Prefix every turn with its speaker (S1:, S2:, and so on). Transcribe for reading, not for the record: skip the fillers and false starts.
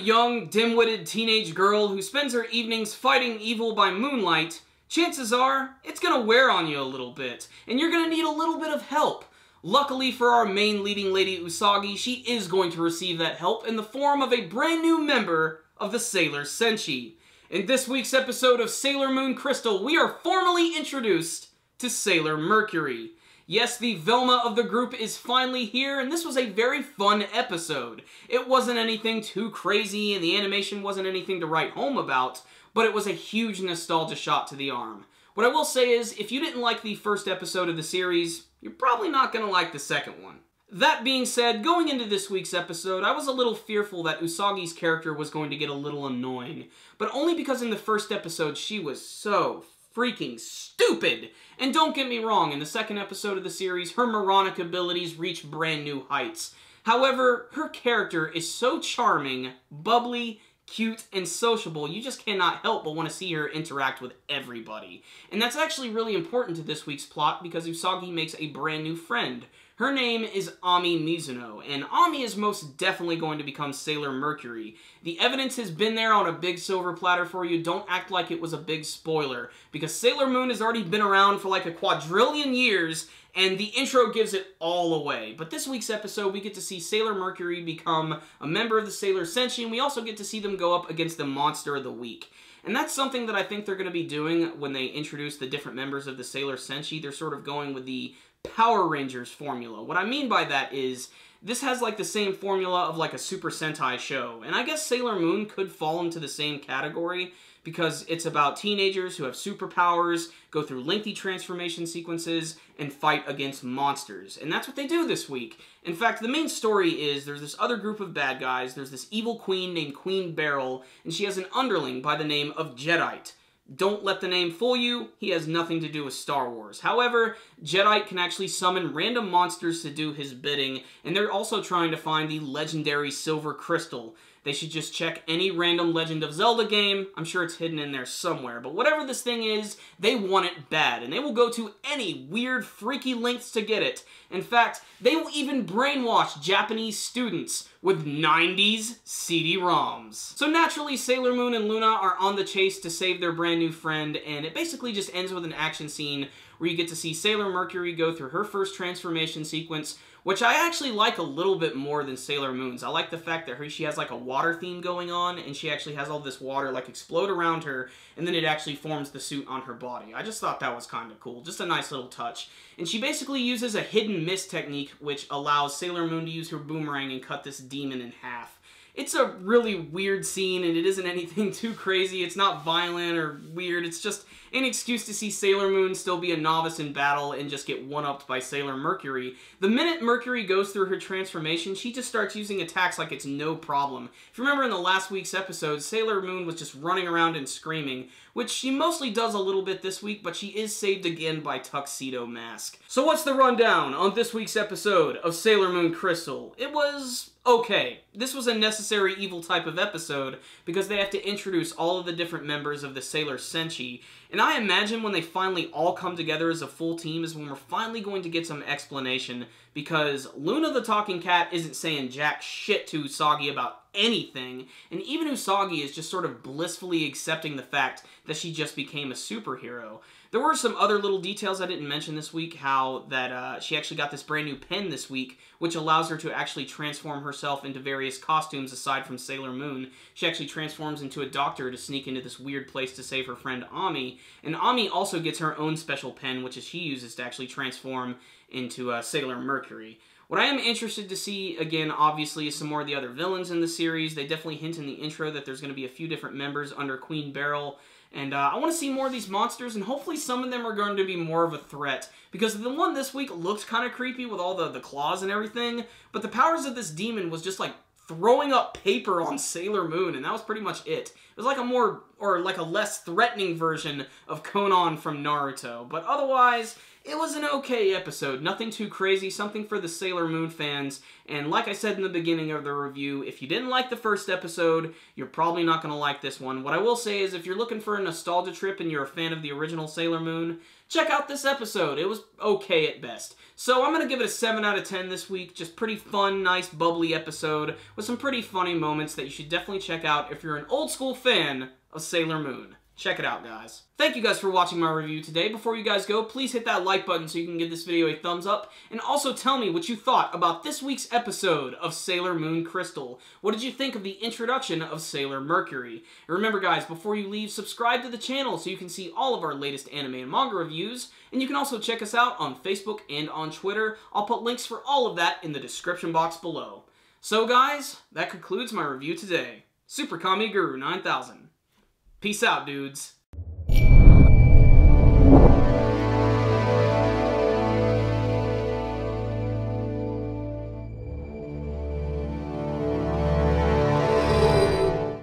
S1: young, dim-witted teenage girl who spends her evenings fighting evil by moonlight, chances are it's gonna wear on you a little bit, and you're gonna need a little bit of help. Luckily for our main leading lady Usagi, she is going to receive that help in the form of a brand new member of the Sailor Senshi. In this week's episode of Sailor Moon Crystal, we are formally introduced to Sailor Mercury. Yes, the Velma of the group is finally here, and this was a very fun episode. It wasn't anything too crazy, and the animation wasn't anything to write home about, but it was a huge nostalgia shot to the arm. What I will say is, if you didn't like the first episode of the series, you're probably not going to like the second one. That being said, going into this week's episode, I was a little fearful that Usagi's character was going to get a little annoying, but only because in the first episode she was so freaking stupid. And don't get me wrong, in the second episode of the series, her moronic abilities reach brand new heights. However, her character is so charming, bubbly, cute, and sociable, you just cannot help but want to see her interact with everybody. And that's actually really important to this week's plot because Usagi makes a brand new friend. Her name is Ami Mizuno, and Ami is most definitely going to become Sailor Mercury. The evidence has been there on a big silver platter for you. Don't act like it was a big spoiler, because Sailor Moon has already been around for like a quadrillion years, and the intro gives it all away. But this week's episode, we get to see Sailor Mercury become a member of the Sailor Senshi, and we also get to see them go up against the Monster of the Week. And that's something that I think they're going to be doing when they introduce the different members of the Sailor Senshi. They're sort of going with the Power Rangers formula. What I mean by that is, this has like the same formula of like a Super Sentai show. And I guess Sailor Moon could fall into the same category because it's about teenagers who have superpowers, go through lengthy transformation sequences, and fight against monsters. And that's what they do this week. In fact, the main story is there's this other group of bad guys, there's this evil queen named Queen Beryl, and she has an underling by the name of Jadeite. Don't let the name fool you, he has nothing to do with Star Wars. However, Jadeite can actually summon random monsters to do his bidding, and they're also trying to find the legendary Silver Crystal. They should just check any random Legend of Zelda game. I'm sure it's hidden in there somewhere. But whatever this thing is, they want it bad. And they will go to any weird, freaky lengths to get it. In fact, they will even brainwash Japanese students with 90s CD-ROMs. So naturally, Sailor Moon and Luna are on the chase to save their brand new friend. And it basically just ends with an action scene where you get to see Sailor Mercury go through her first transformation sequence, which I actually like a little bit more than Sailor Moon's. I like the fact that she has like a water theme going on, and she actually has all this water like explode around her, and then it actually forms the suit on her body. I just thought that was kind of cool. Just a nice little touch. And she basically uses a hidden mist technique, which allows Sailor Moon to use her boomerang and cut this demon in half. It's a really weird scene, and it isn't anything too crazy. It's not violent or weird. It's just an excuse to see Sailor Moon still be a novice in battle and just get one-upped by Sailor Mercury. The minute Mercury goes through her transformation, she just starts using attacks like it's no problem. If you remember in the last week's episode, Sailor Moon was just running around and screaming, which she mostly does a little bit this week, but she is saved again by Tuxedo Mask. So what's the rundown on this week's episode of Sailor Moon Crystal? It was okay. This was a necessary evil type of episode because they have to introduce all of the different members of the Sailor Senshi, and I imagine when they finally all come together as a full team is when we're finally going to get some explanation, because Luna the Talking Cat isn't saying jack shit to Usagi about anything, and even Usagi is just sort of blissfully accepting the fact that she just became a superhero. There were some other little details I didn't mention this week, how that she actually got this brand new pen this week, which allows her to actually transform herself into various costumes aside from Sailor Moon. She actually transforms into a doctor to sneak into this weird place to save her friend Ami, and Ami also gets her own special pen, which she uses to actually transform into Sailor Mercury. What I am interested to see, again, obviously, is some more of the other villains in the series. They definitely hint in the intro that there's going to be a few different members under Queen Beryl. And I want to see more of these monsters, and hopefully some of them are going to be more of a threat. Because the one this week looked kind of creepy with all the claws and everything, but the powers of this demon was just like throwing up paper on Sailor Moon, and that was pretty much it. It was like a more, or like a less threatening version of Conan from Naruto. But otherwise, It was an okay episode, nothing too crazy, something for the Sailor Moon fans, and like I said in the beginning of the review, if you didn't like the first episode, you're probably not going to like this one. What I will say is if you're looking for a nostalgia trip and you're a fan of the original Sailor Moon, check out this episode. It was okay at best. So I'm going to give it a 7 out of 10 this week. Just pretty fun, nice, bubbly episode with some pretty funny moments that you should definitely check out if you're an old school fan of Sailor Moon. Check it out, guys. Thank you guys for watching my review today. Before you guys go, please hit that like button so you can give this video a thumbs up, and also tell me what you thought about this week's episode of Sailor Moon Crystal. What did you think of the introduction of Sailor Mercury? And remember, guys, before you leave, subscribe to the channel so you can see all of our latest anime and manga reviews, and you can also check us out on Facebook and on Twitter. I'll put links for all of that in the description box below. So, guys, that concludes my review today. Super Kami Guru 9000. Peace out, dudes.